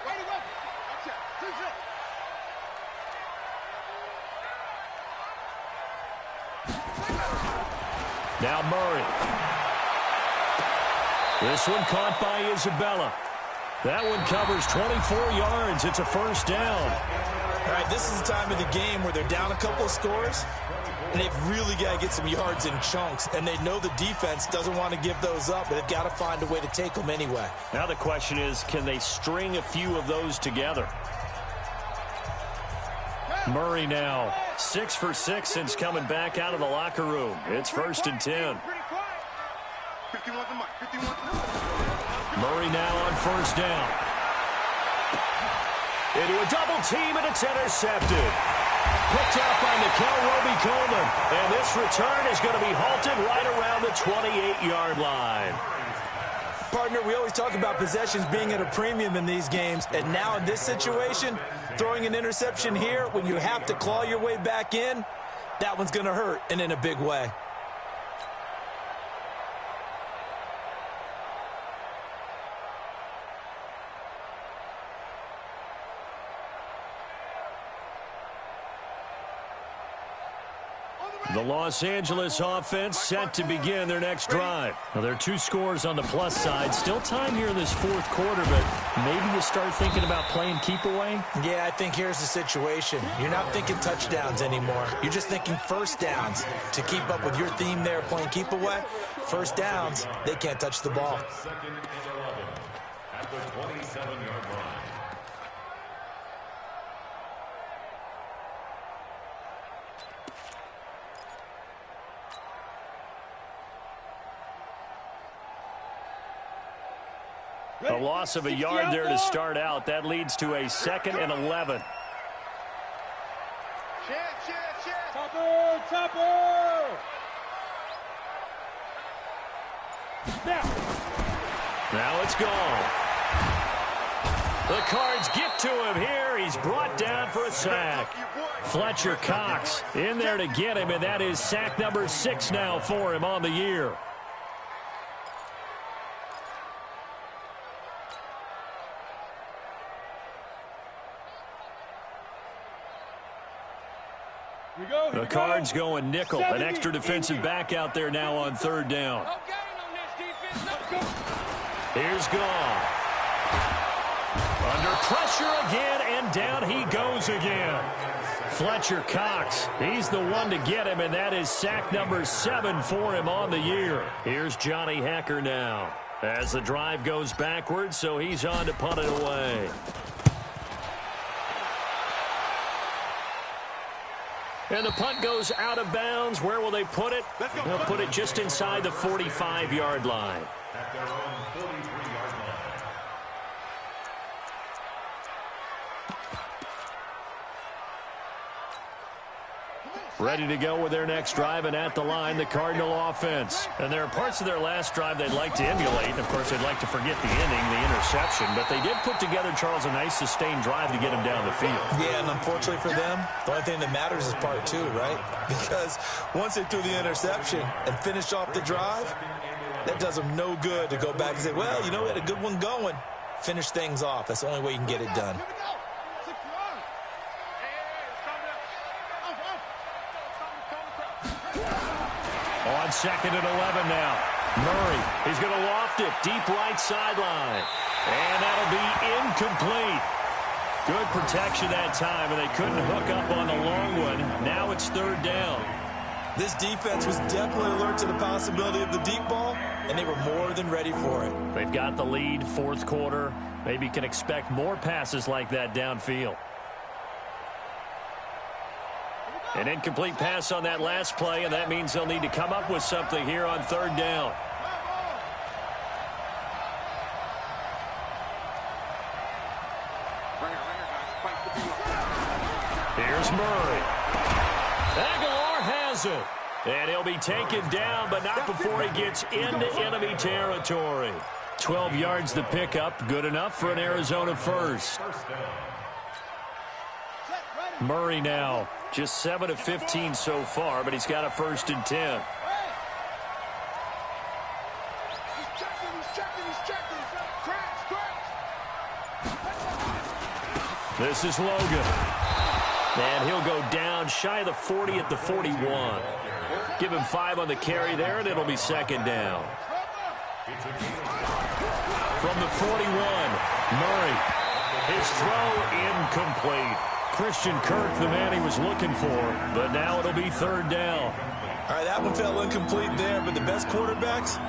Now Murray. This one caught by Isabella. That one covers 24 yards. It's a 1st down. All right, this is the time of the game where they're down a couple of scores, and they've really got to get some yards in chunks, and they know the defense doesn't want to give those up, but they've got to find a way to take them anyway. Now the question is, can they string a few of those together? Murray now 6 for 6 since coming back out of the locker room. It's 1st and 10. Murray now on 1st down. Into a double team, and it's intercepted. Picked up by Nickel Roby-Coleman. And this return is going to be halted right around the 28-yard line. Partner, we always talk about possessions being at a premium in these games. And now in this situation, throwing an interception here when you have to claw your way back in, that one's going to hurt, and in a big way. The Los Angeles offense set to begin their next drive. Now, there are 2 scores on the plus side. Still time here in this 4th quarter, but maybe you start thinking about playing keep away? Yeah, I think here's the situation. You're not thinking touchdowns anymore. You're just thinking 1st downs to keep up with your theme there playing keep away. first downs, they can't touch the ball. Second and 11 at the 27-yard line. A loss of a yard there to start out. That leads to a 2nd and 11. Topper! Topper! Now it's gone. The Cards get to him here. He's brought down for a sack. Fletcher Cox in there to get him, and that is sack number 6 now for him on the year. The Cards going nickel. An extra defensive back out there now on 3rd down. Here's Goff. Under pressure again, and down he goes again. Fletcher Cox, he's the one to get him, and that is sack number 7 for him on the year. Here's Johnny Hekker now as the drive goes backwards, so he's on to punt it away. And the punt goes out of bounds. Where will they put it? They'll put it just inside the 45-yard line. At their own 43-yard line. Ready to go with their next drive, and at the line, the Cardinal offense. And there are parts of their last drive they'd like to emulate. Of course, they'd like to forget the inning, the interception. But they did put together, Charles, a nice sustained drive to get him down the field. Yeah, and unfortunately for them, the only thing that matters is part 2, right? Because once they threw the interception and finished off the drive, that does them no good to go back and say, well, you know, we had a good one going. Finish things off. That's the only way you can get it done. On 2nd and 11 now. Murray, he's going to loft it deep right sideline. And that'll be incomplete. Good protection that time, and they couldn't hook up on the long one. Now it's 3rd down. This defense was definitely alert to the possibility of the deep ball, and they were more than ready for it. They've got the lead, 4th quarter. Maybe can expect more passes like that downfield. An incomplete pass on that last play, and that means they'll need to come up with something here on 3rd down. Here's Murray. Aguilar has it. And he'll be taken down, but not before he gets into enemy territory. 12 yards to pick up. Good enough for an Arizona first. Murray now. Just 7 of 15 so far, but he's got a 1st and 10. This is Logan. And he'll go down shy of the 40 at the 41. Give him 5 on the carry there, and it'll be 2nd down. From the 41, Murray. His throw incomplete. Christian Kirk, the man he was looking for, but now it'll be 3rd down. All right, that one fell incomplete there, but the best quarterbacks,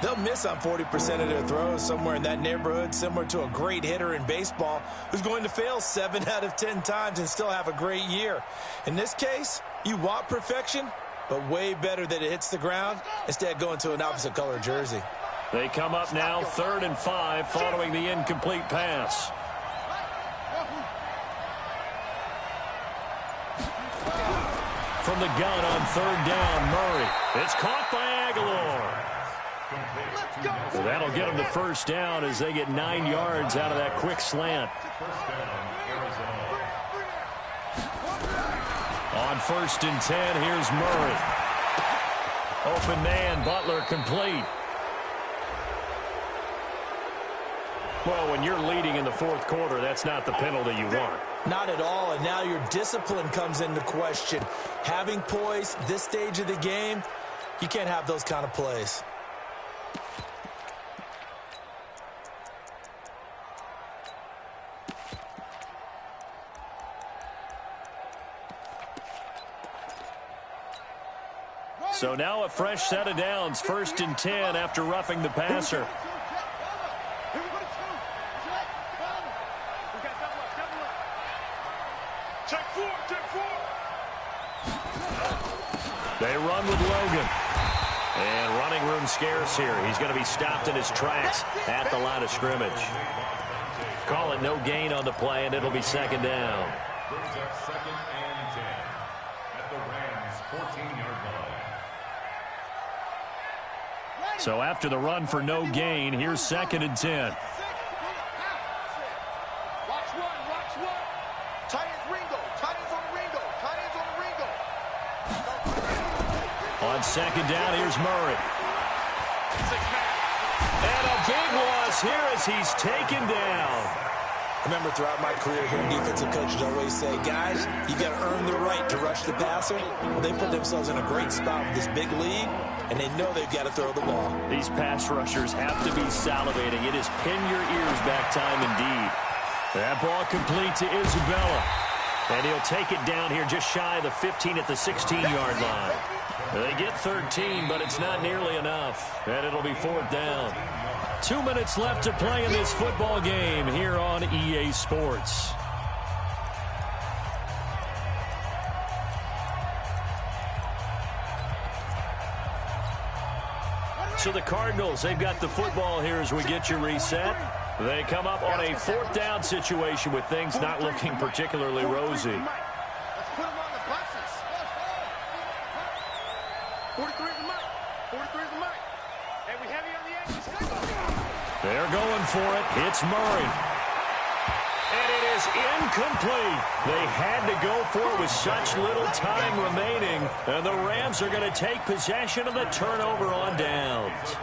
they'll miss on 40% of their throws, somewhere in that neighborhood, similar to a great hitter in baseball who's going to fail 7 out of 10 times and still have a great year. In this case, you want perfection, but way better that it hits the ground instead of going to an opposite color jersey. They come up now 3rd and 5 following the incomplete pass. From the gun on 3rd down, Murray. It's caught by Aguilar. So that'll get them to 1st down as they get 9 yards out of that quick slant. On 1st and 10, here's Murray. Open man, Butler complete. Well, when you're leading in the 4th quarter, that's not the penalty you want. Not at all, and now your discipline comes into question. Having poise this stage of the game, you can't have those kind of plays. So now a fresh set of downs, 1st and 10 after roughing the passer. They run with Logan. And running room scarce here. He's going to be stopped in his tracks at the line of scrimmage. Call it no gain on the play, and it'll be 2nd down. Brings up 2nd and 10 at the Rams' 14-yard line. So after the run for no gain, here's 2nd and 10. Watch one. Tight ends Ringo. Tight ends on Ringo. Tight ends on Ringo. On 2nd down, here's Murray. And a big loss here as he's taken down. I remember throughout my career hearing defensive coaches always say, guys, you got to earn the right to rush the passer. Well, they put themselves in a great spot with this big lead, and they know they've got to throw the ball. These pass rushers have to be salivating. It is pin your ears back time indeed. That ball complete to Isabella. And he'll take it down here just shy of the 15 at the 16-yard line. They get 13, but it's not nearly enough. And it'll be 4th down. 2 minutes left to play in this football game here on EA Sports. So the Cardinals, they've got the football here as we get you reset. They come up on a 4th down situation with things not looking particularly rosy. Let's put them on the buses. 43 is the mic. 43 is the mic. And we heavy on the edges. They're going for it. It's Murray. And it is incomplete. They had to go for it with such little time remaining. And the Rams are going to take possession of the turnover on downs.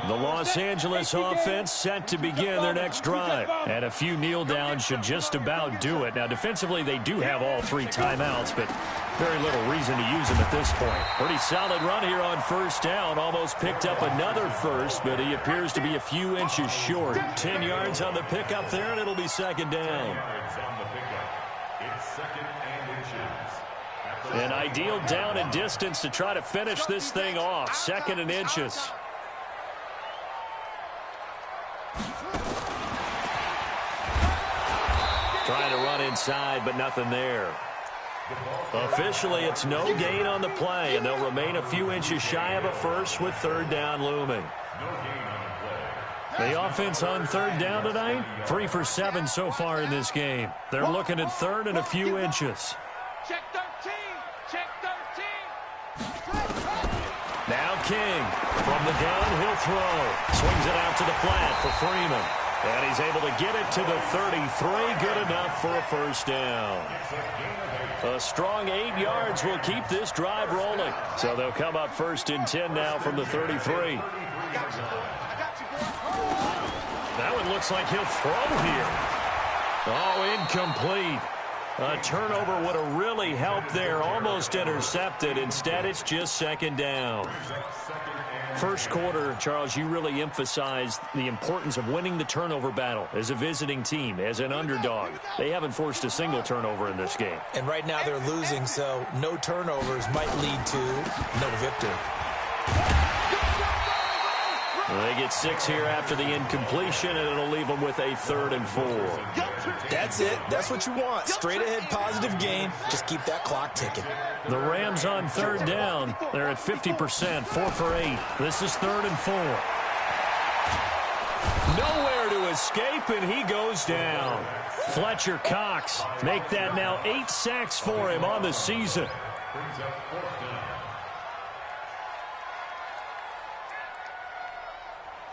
The Los Angeles offense set to begin their next drive. And a few kneel downs should just about do it. Now, defensively, they do have all 3 timeouts, but very little reason to use them at this point. Pretty solid run here on 1st down. Almost picked up another first, but he appears to be a few inches short. 10 yards on the pickup there, and it'll be 2nd down. An ideal down and distance to try to finish this thing off. 2nd and inches. Trying to run inside, but nothing there. Officially, it's no gain on the play, and they'll remain a few inches shy of a first with 3rd down looming. The offense on 3rd down tonight, 3 for 7 so far in this game. They're looking at 3rd and a few inches. Check 13. Check 13. Now King from the downhill throw. Swings it out to the flat for Freeman. And he's able to get it to the 33. Good enough for a 1st down. A strong 8 yards will keep this drive rolling. So they'll come up 1st and 10 now from the 33. That one looks like he'll throw here. Oh, incomplete. A turnover would have really helped there. Almost intercepted. Instead, it's just 2nd down. First quarter, Charles, you really emphasized the importance of winning the turnover battle as a visiting team, as an underdog. They haven't forced a single turnover in this game. And right now they're losing, so no turnovers might lead to no victory. They get 6 here after the incompletion, and it'll leave them with a 3rd and 4. That's it. That's what you want. Straight ahead, positive gain. Just keep that clock ticking. The Rams on 3rd down. They're at 50%, 4 for 8. This is 3rd and 4. Nowhere to escape, and he goes down. Fletcher Cox make that now 8 sacks for him on the season.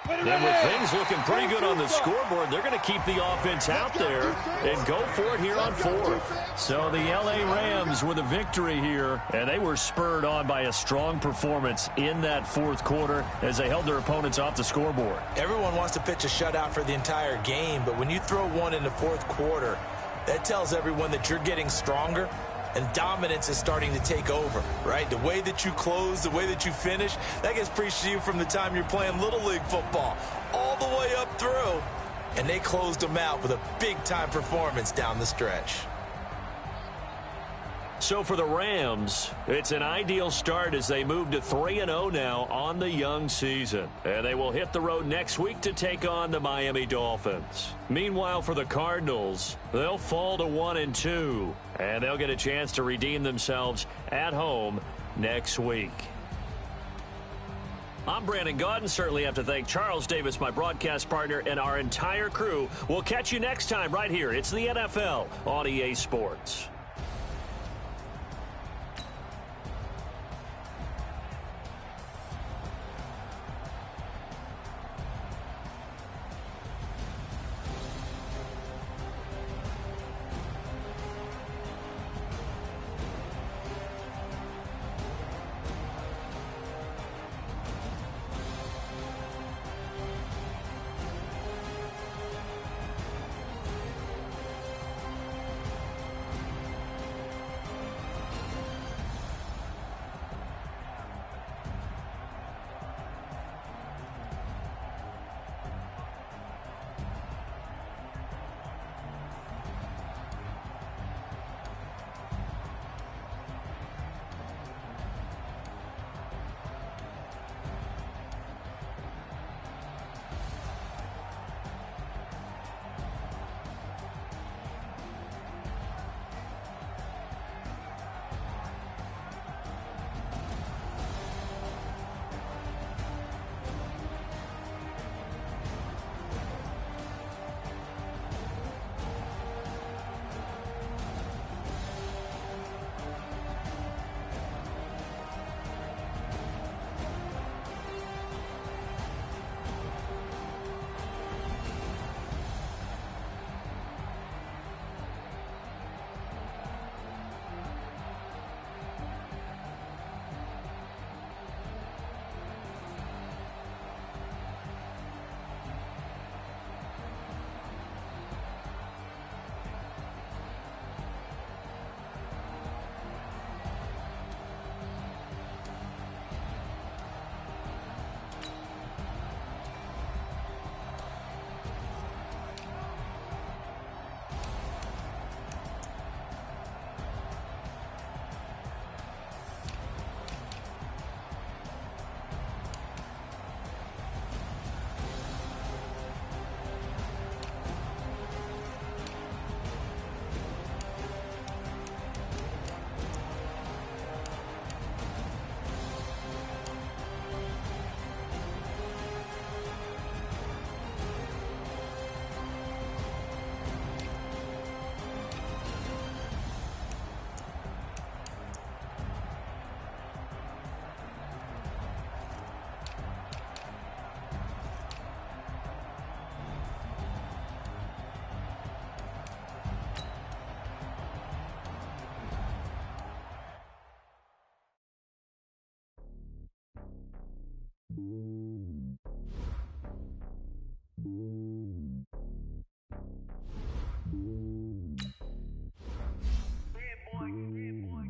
And with things looking pretty good on the scoreboard, they're going to keep the offense out there and go for it here on 4th. So the L.A. Rams with a victory here, and they were spurred on by a strong performance in that 4th quarter as they held their opponents off the scoreboard. Everyone wants to pitch a shutout for the entire game, but when you throw one in the 4th quarter, that tells everyone that you're getting stronger and dominance is starting to take over, right? The way that you close, the way that you finish, that gets preached to you from the time you're playing Little League football all the way up through. And they closed them out with a big-time performance down the stretch. So for the Rams, it's an ideal start as they move to 3-0 now on the young season. And they will hit the road next week to take on the Miami Dolphins. Meanwhile, for the Cardinals, they'll fall to 1-2. And they'll get a chance to redeem themselves at home next week. I'm Brandon Gaudin. Certainly have to thank Charles Davis, my broadcast partner, and our entire crew. We'll catch you next time right here. It's the NFL on EA Sports.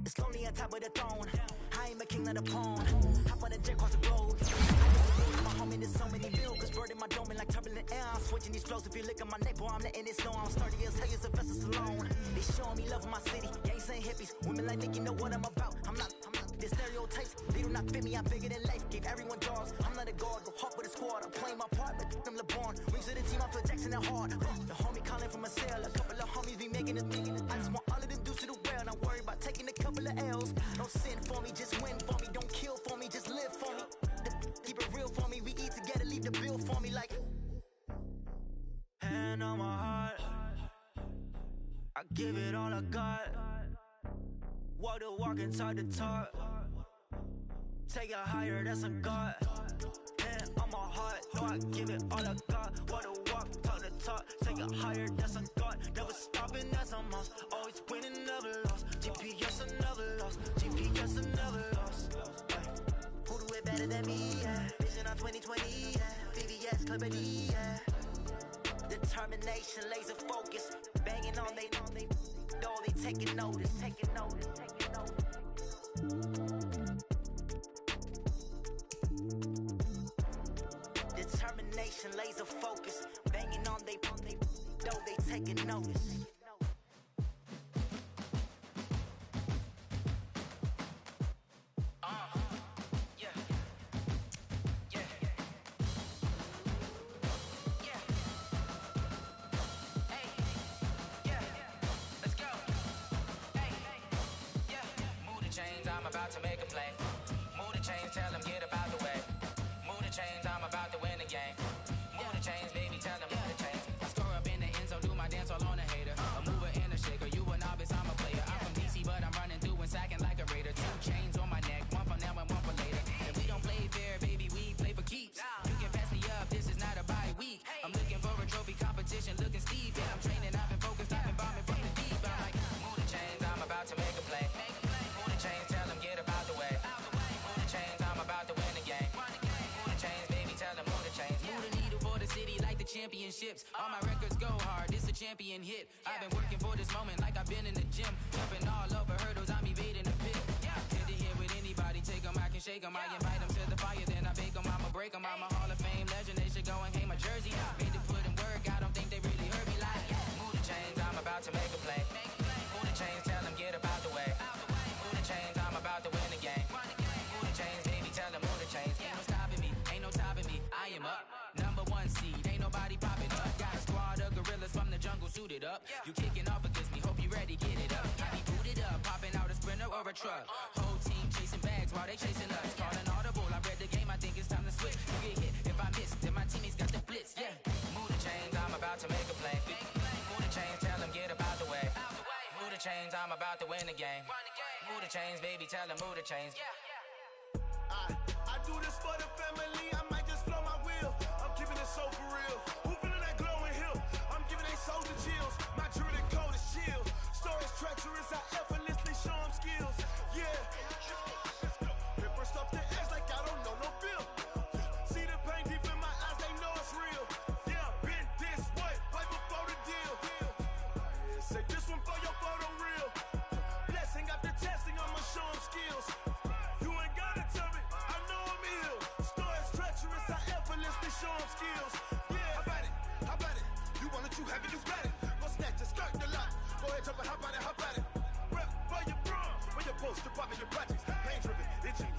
It's lonely on top of the throne. I ain't a king of the pawn. Hop on a jet across the globe. I just feel my home in there's so many bills. Cause bird in my dome like turbulent air. I'm switching these flows. If you look at my neck, boy, I'm letting it slow. I'm sturdy as hell as Sylvester Stallone. They showing me love in my city. Gangs and hippies. Women like Nick, you know what I'm about. I'm not. The stereotypes, they do not fit me. I'm bigger than life. Gave everyone jobs. I'm not a guard. Go hard with a squad. I'm playing my part, but I'm LeBron. Wings of the team, I feel Jackson and hard. The homie calling from a cell. A couple of homies be making a thing. I just want all of them dudes to the well. Not worry about taking a couple of L's. Don't sin for me, just win for me. Don't kill for me, just live for me. Keep it real for me. We eat together, leave the bill for me like. Hand on my heart. I give it all I got. Walk the walk and talk the talk. Take it higher, that's a God. Hand on my heart, no, I give it all I got. Walk the walk, talk the talk. Take it higher, that's a God. Never stopping, that's a must. Always winning, never lost. GPS, I never lost. GPS, I never lost. Who do it better than me? Yeah. Vision on 2020. Yeah. VVS, Clarity. Yeah. Determination, laser focus. Banging on they know they taking notice. I'm about to make a play. Move the chains, tell them get about the way. Move the chains, I'm about to win the game. Move the chains, baby, tell them move the chains. I score up in the end zone, do my dance all on a hater. A mover and a shaker, you a novice, I'm a player. I'm from DC, but I'm running through and sacking like a raider. 2 chains on my neck, one for now and one for later. And we don't play fair, baby, we play for keeps. You can pass me up, this is not a bye week. I'm looking for a trophy competition, looking steep. Yeah, I'm training, I've been focused, I've been bombing from the deep. I'm like, move the chains, I'm about to make a play. Move the chains, tell them get about the way. Move the chains, I'm about to win the game. Move the chains, baby, tell them move the chains. Move the needle for the city like the championships. All my records go hard, this a champion hit. I've been working for this moment like I've been in the gym. Jumping all over hurdles, I'm evading the pit. Hit the hit with anybody, take them, I can shake them. I invite them to the fire, then I bake them, I'ma break them. I'm a Hall of Fame legend, they should go and hang my jersey. Made to put in work, I don't think they really heard me like, move the chains, I'm about to make a play. Move the chains, tell them get about the way. Move the chains, I'm about to win the game. Move the chains, baby, tell them move the chains. Ain't no stopping me, ain't no topping me, I am up. Number 1 seed, ain't nobody popping up. Got a squad of gorillas from the jungle suited up. You kicking off against me, hope you ready, get it up. I be booted up, popping out a sprinter or a truck. Whole team chasing bags while they chasing us. Calling audible, I read the game, I think it's time to switch. You get hit, if I miss, then my teammates got the blitz, yeah. Move the chains, I'm about to make a play. Move the chains, tell them get about the way. Move the chains, I'm about to win the game. Move the chains, baby, tell them move the chains. I do this for the family, I might just blow my wheel. I'm keeping it so for real. Who feeling that glowing hill? I'm giving they souls the chills. My jewelry cold is chill. Stories treacherous, I effortlessly show them skills. Yeah. Paper stuff the edge like I don't know no bill. See the pain deep in my eyes, they know it's real. Yeah, been this way, right before the deal. Say this one for your photo reel. Blessing after testing, I'ma show them skills. You ain't gotta tell me, I know I'm ill. Stories treacherous, I effortlessly show them skills. Yeah, how about it? How about it? You want it, you have it, you got it. Go snatch it, skirt the lot. Go ahead, jump it, how about it? How about it? Rep for your bro, for your poster, popping your projects. Pain driven, itching,